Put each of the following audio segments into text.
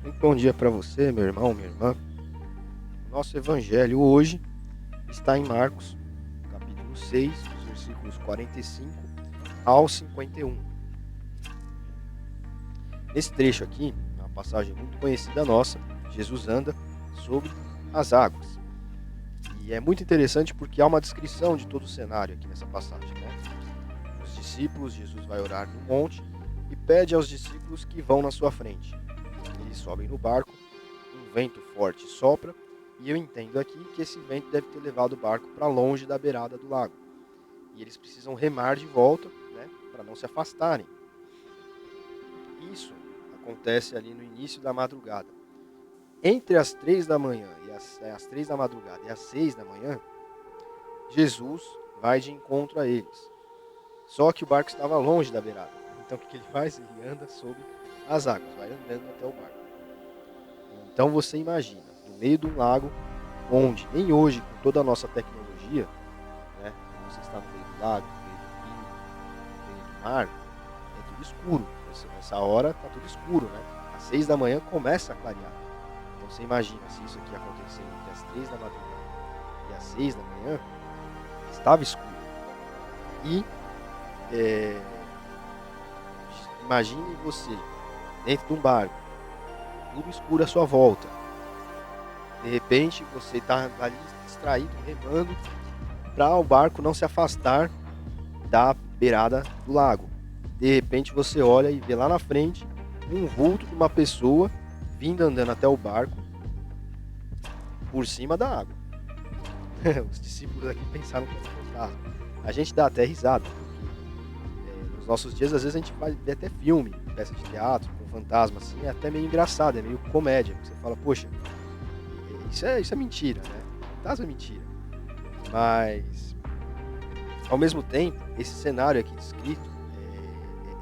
Muito bom dia para você, meu irmão, minha irmã. Nosso evangelho hoje está em Marcos, capítulo 6, dos versículos 45 ao 51. Nesse trecho aqui, é uma passagem muito conhecida nossa, Jesus anda sobre as águas. E é muito interessante porque há uma descrição de todo o cenário aqui nessa passagem, né? Os discípulos, Jesus vai orar no monte e pede aos discípulos que vão na sua frente. Eles sobem no barco, um vento forte sopra, e eu entendo aqui que esse vento deve ter levado o barco para longe da beirada do lago. E eles precisam remar de volta, né, para não se afastarem. Isso acontece ali no início da madrugada. Entre as 3 da manhã e as 3 da madrugada e as 6 da manhã, Jesus vai de encontro a eles. Só que o barco estava longe da beirada. Então o que ele faz? Ele anda sobre as águas, vai andando até o barco. Então você imagina, no meio de um lago, onde nem hoje, com toda a nossa tecnologia, né, você está no meio do lago, no meio do rio, no meio do mar, é tudo escuro. Nessa hora está tudo escuro, né? Às 6 da manhã começa a clarear. Então você imagina, se isso aqui aconteceu entre as 3 da madrugada e as 6 da manhã, estava escuro. E imagine você dentro de um barco, tudo escuro à sua volta. De repente você está ali distraído, remando, para o barco não se afastar da beirada do lago. De repente você olha e vê lá na frente um vulto de uma pessoa vindo andando até o barco por cima da água. Os discípulos aqui pensaram que era um fantasma. A gente dá até risada, porque nos nossos dias às vezes a gente vai ver até filme, peça de teatro com fantasma, assim, é até meio engraçado, é meio comédia, porque você fala, poxa, isso é mentira, né? Fantasma é mentira. Mas ao mesmo tempo, esse cenário aqui descrito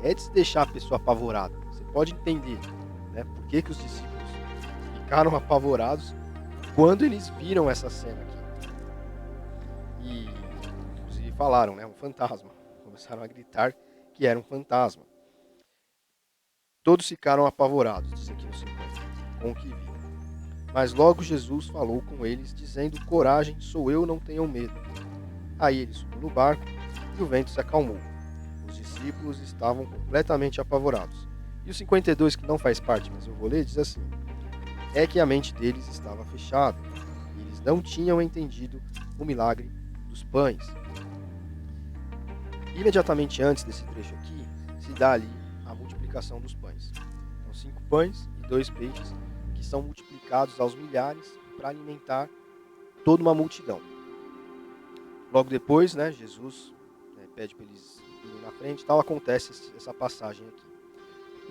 é de se deixar a pessoa apavorada. Você pode entender, né, por que os discípulos ficaram apavorados quando eles viram essa cena aqui. E, inclusive, falaram, né, um fantasma. Começaram a gritar que era um fantasma. Todos ficaram apavorados, diz aqui no 50, com o que viram. Mas logo Jesus falou com eles, dizendo, coragem, sou eu, não tenham medo. Aí ele subiu no barco e o vento se acalmou. Os discípulos estavam completamente apavorados. E o 52, que não faz parte, mas eu vou ler, diz assim: é que a mente deles estava fechada. E eles não tinham entendido o milagre dos pães. Imediatamente antes desse trecho aqui, se dá ali a multiplicação dos pães. Então, 5 pães e 2 peixes, que são multiplicados aos milhares para alimentar toda uma multidão. Logo depois, né, Jesus pede para eles irem na frente, tal, acontece essa passagem aqui.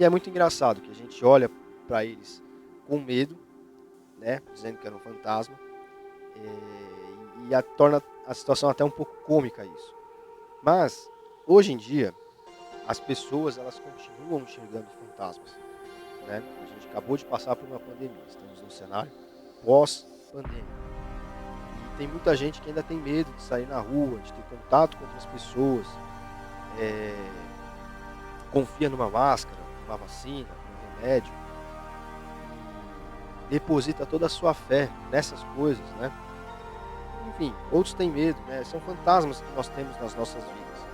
E é muito engraçado que a gente olha para eles com medo, né, dizendo que era um fantasma, e torna a situação até um pouco cômica isso. Mas, hoje em dia, as pessoas elas continuam enxergando fantasmas, né? A gente acabou de passar por uma pandemia, estamos num cenário pós-pandemia. E tem muita gente que ainda tem medo de sair na rua, de ter contato com outras pessoas, confia numa máscara, numa vacina, num remédio, e deposita toda a sua fé nessas coisas, né? Enfim, outros têm medo, né? São fantasmas que nós temos nas nossas vidas.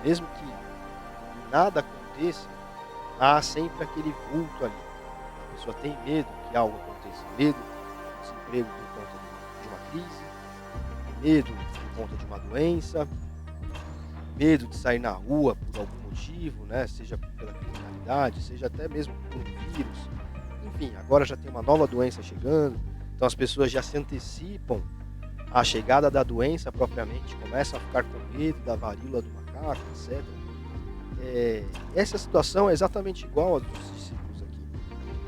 Mesmo que nada aconteça, há sempre aquele vulto ali. A pessoa tem medo que algo aconteça, medo do desemprego por conta de uma crise, medo por conta de uma doença, medo de sair na rua por algum motivo, né? Seja pela criminalidade, seja até mesmo por um vírus. Enfim, agora já tem uma nova doença chegando, então as pessoas já se antecipam à chegada da doença propriamente, começam a ficar com medo da varíola do macaco, etc. Essa situação é exatamente igual a dos discípulos aqui.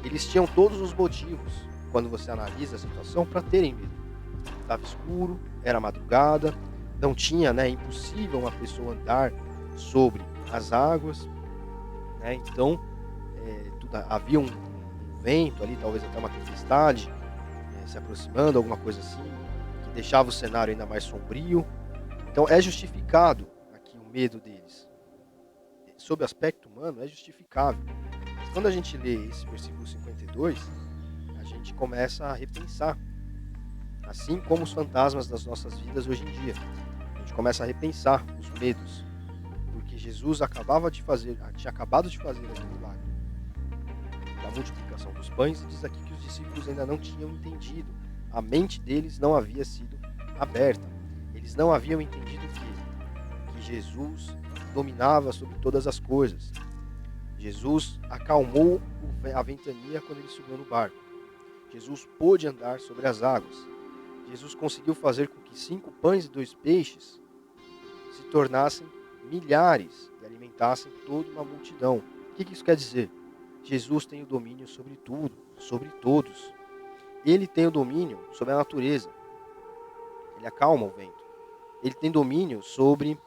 Eles tinham todos os motivos, quando você analisa a situação, para terem medo. Estava escuro, era madrugada, não tinha, né, é impossível uma pessoa andar sobre as águas, né, então havia um vento ali, talvez até uma tempestade se aproximando, alguma coisa assim, que deixava o cenário ainda mais sombrio. Então é justificado aqui o medo deles. Sob o aspecto humano, é justificável. quando a gente lê esse versículo 52, a gente começa a repensar, assim como os fantasmas das nossas vidas hoje em dia. A gente começa a repensar os medos, porque Jesus tinha acabado de fazer aquele milagre da multiplicação dos pães, e diz aqui que os discípulos ainda não tinham entendido. A mente deles não havia sido aberta. Eles não haviam entendido que Jesus dominava sobre todas as coisas. Jesus acalmou a ventania quando ele subiu no barco. Jesus pôde andar sobre as águas. Jesus conseguiu fazer com que 5 pães e 2 peixes se tornassem milhares e alimentassem toda uma multidão. O que isso quer dizer? Jesus tem o domínio sobre tudo, sobre todos. Ele tem o domínio sobre a natureza. Ele acalma o vento. Ele tem domínio sobre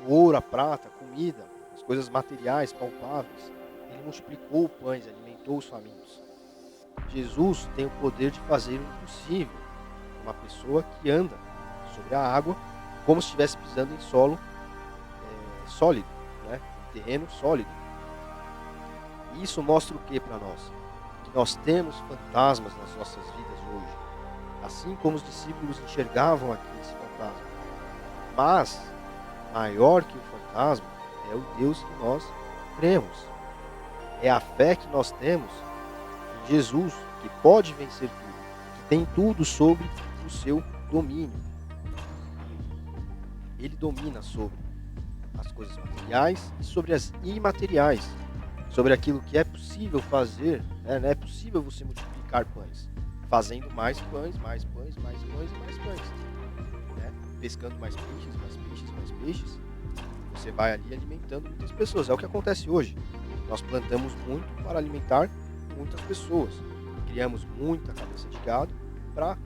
o ouro, a prata, a comida, as coisas materiais, palpáveis. Ele multiplicou pães, alimentou os famintos. Jesus tem o poder de fazer o impossível. Uma pessoa que anda sobre a água como se estivesse pisando em solo sólido, né? Em terreno sólido. E isso mostra o que para nós? Que nós temos fantasmas nas nossas vidas hoje. Assim como os discípulos enxergavam aqui esse fantasma. Mas, maior que o fantasma, é o Deus que nós cremos. É a fé que nós temos em Jesus, que pode vencer tudo, que tem tudo sob o seu domínio. Ele domina sobre as coisas materiais e sobre as imateriais, sobre aquilo que é possível fazer. Não é possível você multiplicar pães, fazendo mais pães, mais pães, mais pães e mais pães. Né? Pescando mais peixes, mais peixes, mais peixes. Você vai ali alimentando muitas pessoas. É o que acontece hoje. Nós plantamos muito para alimentar muitas pessoas. Criamos muita cabeça de gado para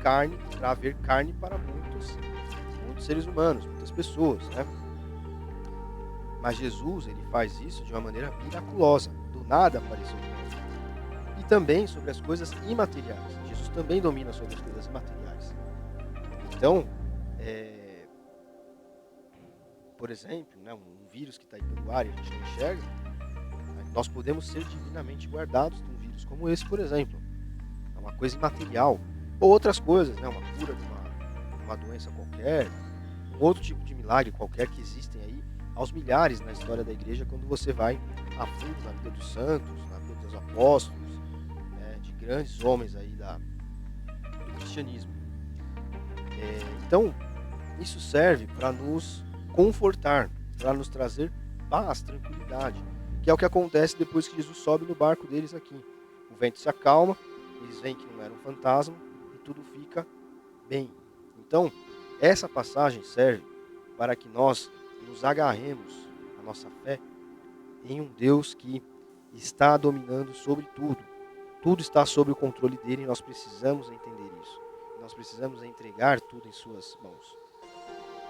haver carne para muitos seres humanos, muitas pessoas, né? Mas Jesus, ele faz isso de uma maneira miraculosa. Do nada apareceu o pão. E também sobre as coisas imateriais. Jesus também domina sobre as coisas imateriais. Então, por exemplo, né, um vírus que está aí pelo ar e a gente não enxerga, nós podemos ser divinamente guardados de um vírus como esse, por exemplo. É uma coisa imaterial. Ou outras coisas, né, uma cura de uma doença qualquer, um outro tipo de milagre qualquer que existem aí, aos milhares na história da igreja, quando você vai a fundo na vida dos santos, na vida dos apóstolos, de grandes homens aí do cristianismo. Então, isso serve para nos confortar, para nos trazer paz, tranquilidade, que é o que acontece depois que Jesus sobe no barco deles aqui. O vento se acalma, eles veem que não era um fantasma e tudo fica bem. Então, essa passagem serve para que nós nos agarremos a nossa fé em um Deus que está dominando sobre tudo. Tudo está sob o controle dele e nós precisamos entender isso. Nós precisamos entregar tudo em suas mãos.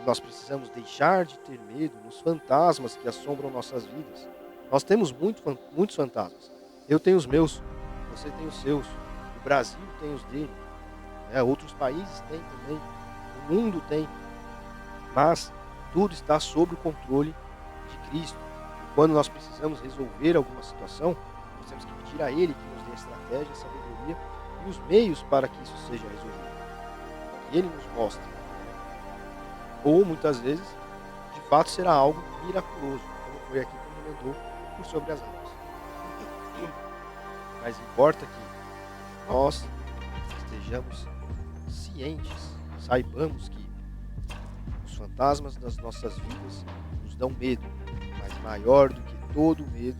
Nós precisamos deixar de ter medo nos fantasmas que assombram nossas vidas. Nós temos muitos fantasmas. Eu tenho os meus, você tem os seus, o Brasil tem os dele, outros países têm também, o mundo tem, mas tudo está sob o controle de Cristo. E quando nós precisamos resolver alguma situação, nós temos que pedir a Ele que nos dê a estratégia, a sabedoria e os meios para que isso seja resolvido. E Ele nos mostra. Ou, muitas vezes, de fato será algo miraculoso, como foi aqui quando Ele andou por sobre as águas. Mas importa que nós estejamos cientes, saibamos que os fantasmas das nossas vidas nos dão medo, mas maior do que todo medo,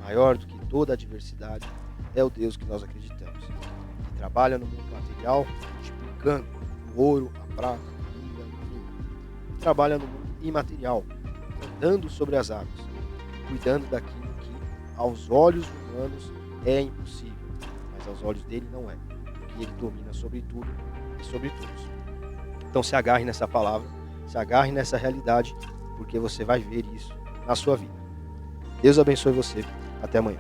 maior do que toda adversidade, é o Deus que nós acreditamos, que trabalha no mundo material, multiplicando o ouro, a prata, a comida, enfim, e trabalha no mundo imaterial, andando sobre as águas, cuidando daquilo que aos olhos humanos é impossível, mas aos olhos dele não é, porque ele domina sobre tudo e sobre todos. Então se agarre nessa palavra, se agarre nessa realidade, porque você vai ver isso na sua vida. Deus abençoe você. Até amanhã.